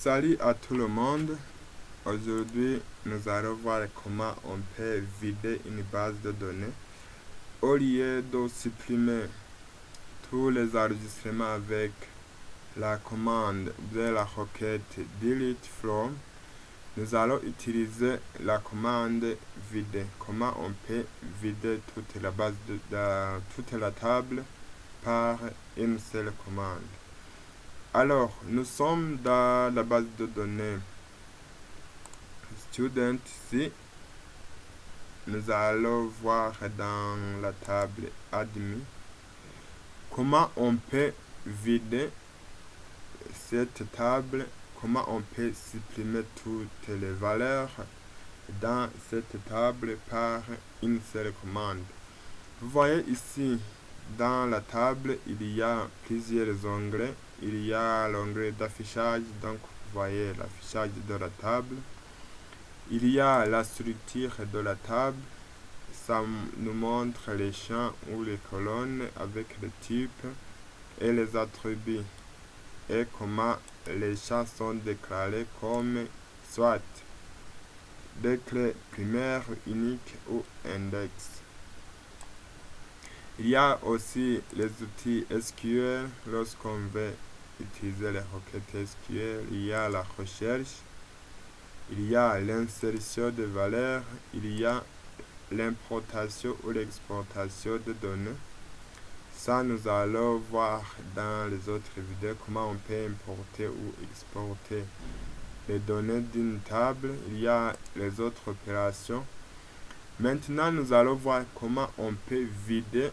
Salut à tout le monde. Aujourd'hui, nous allons voir comment on peut vider une base de données. Au lieu de supprimer tous les enregistrements avec la commande de la requête delete from, nous allons utiliser la commande vider. Comment on peut vider toute la table par une seule commande. Alors, nous sommes dans la base de données student ici. Nous allons voir dans la table admin comment on peut vider cette table, comment on peut supprimer toutes les valeurs dans cette table par une seule commande. Vous voyez ici dans la table, il y a plusieurs onglets. Il y a l'onglet d'affichage, donc vous voyez l'affichage de la table. Il y a la structure de la table. Ça nous montre les champs ou les colonnes avec le type et les attributs et comment les champs sont déclarés comme soit des clés primaires, uniques ou index. Il y a aussi les outils SQL. Lorsqu'on veut utiliser les requêtes SQL, il y a la recherche, il y a l'insertion de valeurs, il y a l'importation ou l'exportation de données. Ça, nous allons voir dans les autres vidéos comment on peut importer ou exporter les données d'une table. Il y a les autres opérations. Maintenant, nous allons voir comment on peut vider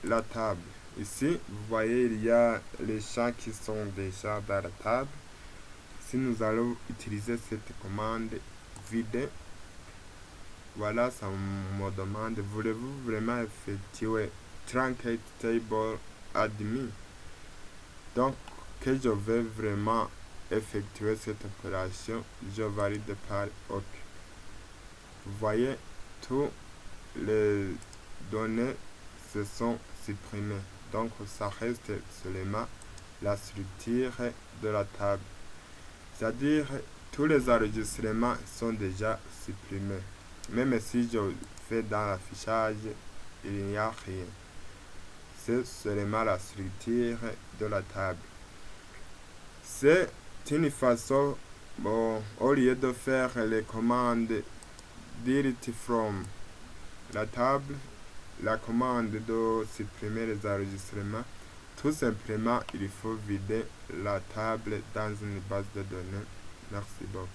la table. Ici, vous voyez, il y a les champs qui sont déjà dans la table. Si nous allons utiliser cette commande vider, voilà, ça me demande, voulez-vous vraiment effectuer truncate table admin? Donc, que je vais vraiment effectuer cette opération, je valide par OK. Vous voyez, toutes les données se sont supprimées. Donc, ça reste seulement la structure de la table. C'est-à-dire, tous les enregistrements sont déjà supprimés. Même si je fais dans l'affichage, il n'y a rien. C'est seulement la structure de la table. C'est une façon, au lieu de faire les commandes delete from la table, la commande de supprimer les enregistrements, tout simplement, il faut vider la table dans une base de données. Merci beaucoup.